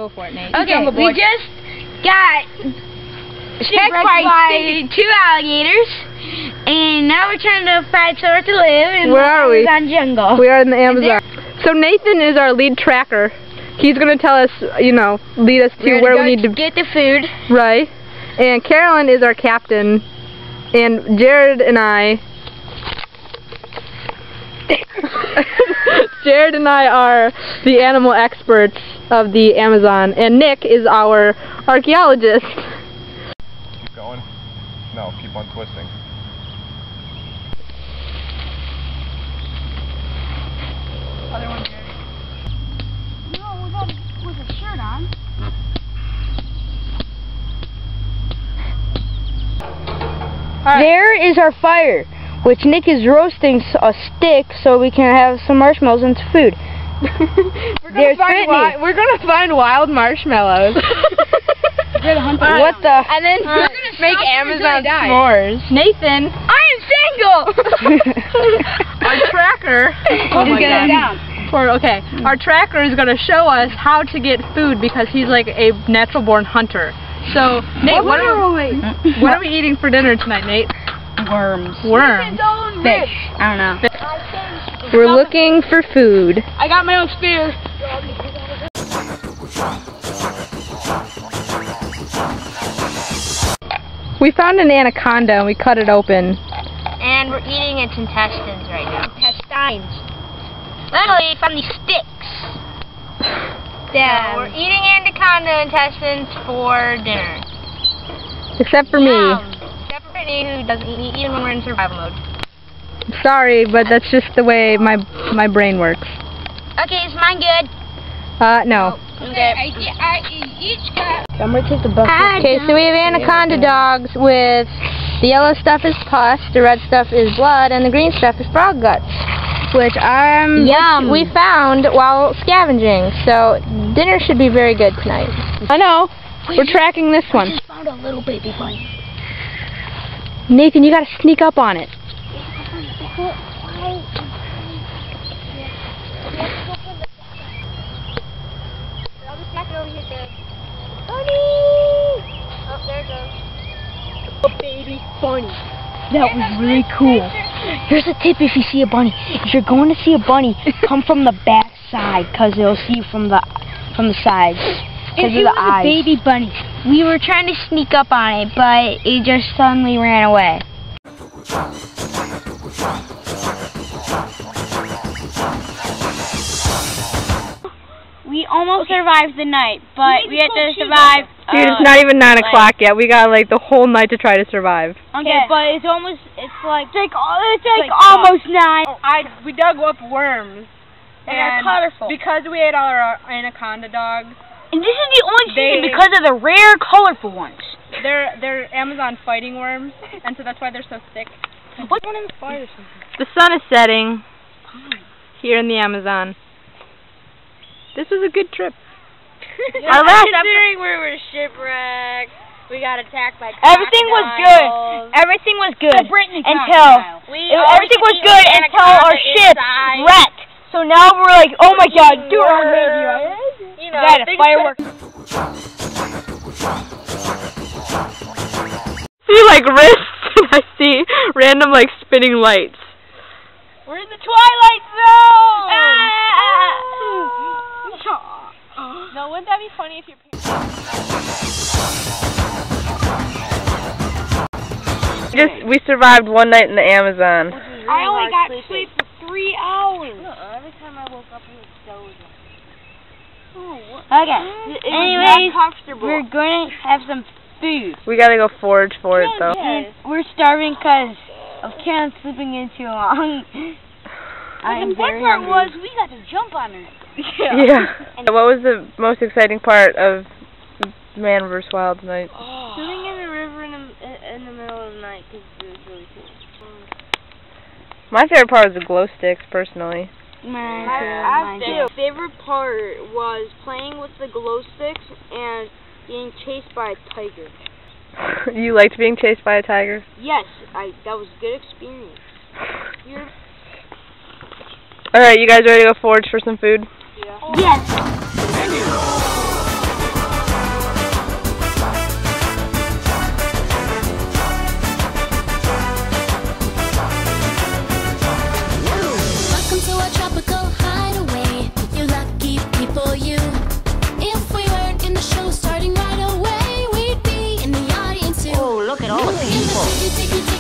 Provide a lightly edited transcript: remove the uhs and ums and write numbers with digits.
Go for it, Nate. Okay, we just got attacked by 2 alligators, and now we're trying to find somewhere to live in the Amazon jungle. We are in the Amazon. So Nathan is our lead tracker. He's going to tell us, you know, lead us to where we need to get the food. Right. And Carolyn is our captain. And Jared and I... Jared and I are the animal experts of the Amazon. And Nick is our archaeologist. Keep going. No, keep on twisting. Other one, Jared. No, with a shirt on. Right. There is our fire, which Nick is roasting a stick so we can have some marshmallows and some food. We're gonna find wild marshmallows. What the? And then we're gonna make Amazon s'mores. Nathan, I am single. our tracker. Oh my God. Our tracker is gonna show us how to get food because he's like a natural-born hunter. So, Nate, what are we eating for dinner tonight, Nate? Worms. Worms. Fish. I don't know. We're looking for food. I got my own spear. We found an anaconda and we cut it open. And we're eating its intestines right now. Intestines. Luckily, we found these sticks. Yeah, we're eating anaconda intestines for dinner. Except for me. Except for Brittany, who doesn't eat even when we're in survival mode. Sorry, but that's just the way my brain works. Okay, is mine good? No. Okay. I'm gonna take the bucket. Okay, so we have anaconda dogs with the yellow stuff is pus, the red stuff is blood, and the green stuff is frog guts, which Yum. we found while scavenging. So dinner should be very good tonight. I know. We're tracking this one. I just found a little baby bunny. Nathan, you gotta sneak up on it. Oh, there it goes. A baby bunny. That was really cool. Here's a tip if you see a bunny. If you're going to see a bunny, come from the back side, because it'll see you from the sides. Because of the eyes. It was a baby bunny. We were trying to sneak up on it, but it just suddenly ran away. We almost survived the night, but we had to survive. Dude, it's not even 9 o'clock yet. We got like the whole night to try to survive. Okay, but it's like almost 9. We dug up worms. And colorful. Because we ate all our anaconda dogs. And this is the only season because of the rare colorful ones. They're Amazon fighting worms, and so that's why they're so thick. What's one in the fire or something? The sun is setting here in the Amazon. This was a good trip. Our last Considering we were shipwrecked, we got attacked by everything was good. Everything was good until everything was good until our ship wrecked. So now we're like, oh my God, dude, you know, that fireworks. See like wrists, and I see random like spinning lights. We're in the Twilight Zone. No, wouldn't that be funny if your parents... We survived one night in the Amazon. I only got sleep for 3 hours. Every time I woke up, it was dozing. Okay. Anyways, we're going to have some food. We gotta go forage for it though. And we're starving because of Karen sleeping in too long. The fun part was we got to jump on her. Yeah. What was the most exciting part of Man vs. Wild tonight? Swimming in the river in the middle of the night because it was really cool. My favorite part was the glow sticks, personally. My favorite part was playing with the glow sticks and being chased by a tiger. You liked being chased by a tiger? Yes, that was a good experience. Alright, you guys ready to go forage for some food? Yeah. Yes! look at all the people.